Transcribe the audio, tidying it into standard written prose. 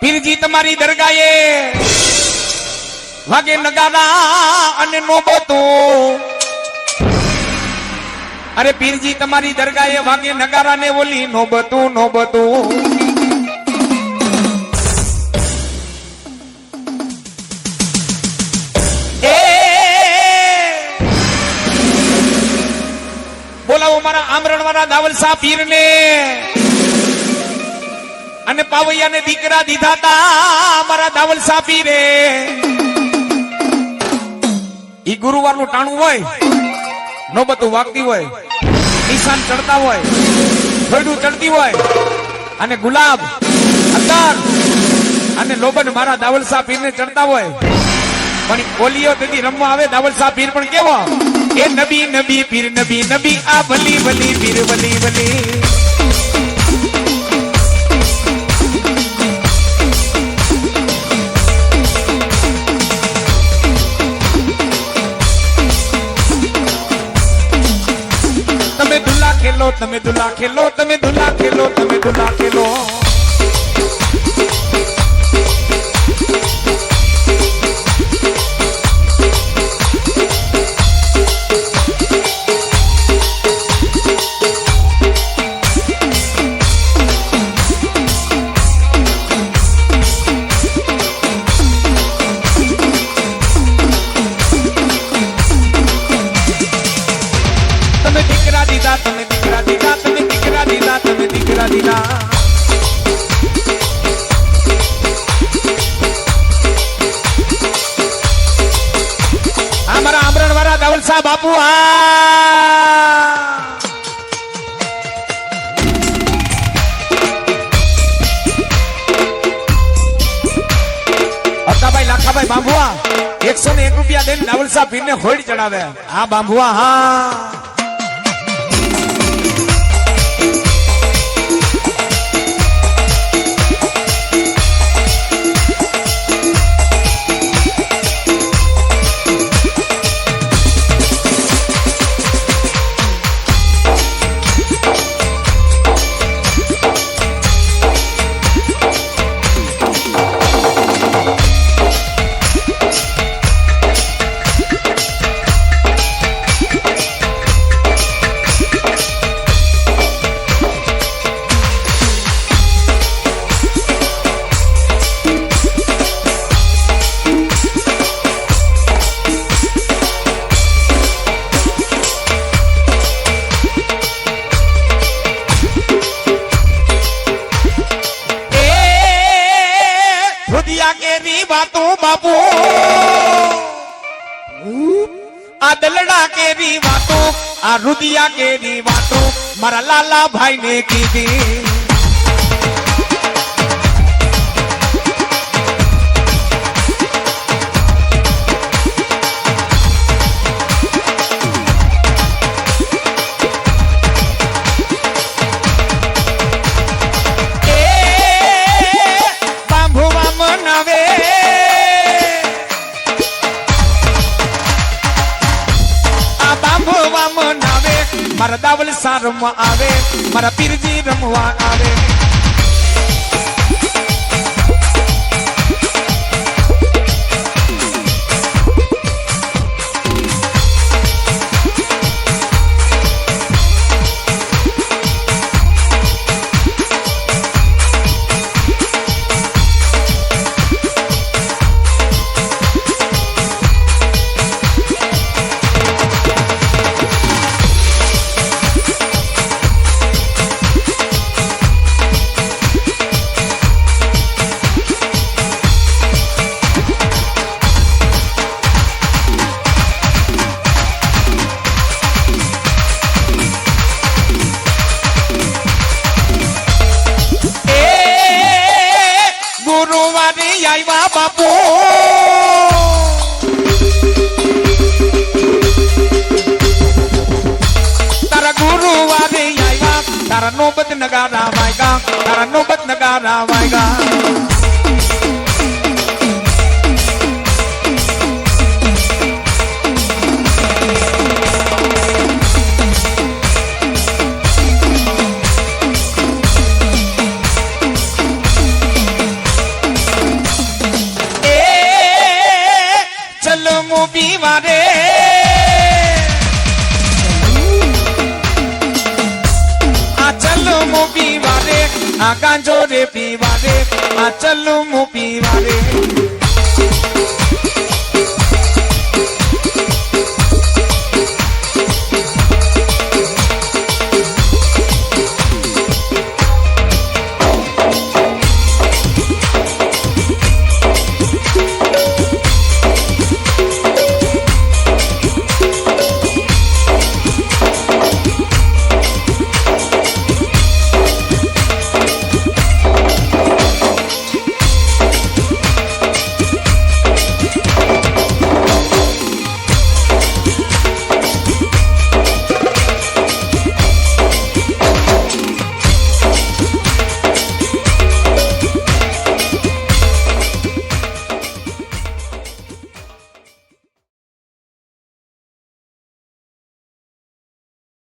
પીરજી તમારી દરગાહે વાગે નગારા અને નોબતું. અરે પીરજી તમારી દરગાહે વાગે નગારા ને ઓલી નોબતું નોબતું. બોલાવો મારા આમરણ વાળા દાવલસા પીર ને. અને પાવૈયા ને દીકરા દીધા તા મારા દાવલસા પીરે. ઈ ગુરુવાર નું ટાણું હોય, નોબતું વાગતી હોય, નિશાન ચડતા હોય, થોડું ચડતી હોય, અને ગુલાબ અત્તર અને લોબન મારા દાવલસા પીર ને ચડતા હોય. પણ ઓલીઓ તેથી રમવા આવે દાવલસા પીર પણ કેવો એ નબી નબી પીર નબી નબી આ વલી વલી પીર વલી વલી. તમે દુલ્લા ખેલો તમે દુલ્લા ખેલો તમે દુલ્લા ખેલો તમે દુલ્લા ખેલો. તમે દીકરા દીધા તમે દીકરા દીધા તમે દીકરા દીધા તમે દીકરા દીધા. અમારા આમરણ વાળા દાવલસા બાપુ હકાભાઈ લાખાભાઈ બાંભુઆ 101 રૂપિયા દઈને દાવલસા પીર ને હોડ ચડાવે. હા બાંભુઆ હા. બાપુ આ દલડા કેરી વાતો આ રુદિયા કેરી વાતો મારા લાલા ભાઈ ને કીધી. મારા દાવલસા રમવા આવે મારા પીરજી રમવા આવે. આવ્યા બાપુ તારા ગુરુવારે આવ્યા તારા નોબત નગારા વાગ્યા તારા નોબત નગારા વાગ્યા. ચલ મુ પીવા રે આ ચલ મુ પીવા રે આ ગાંજો રે પીવા રે આ ચલ મુ પીવા રે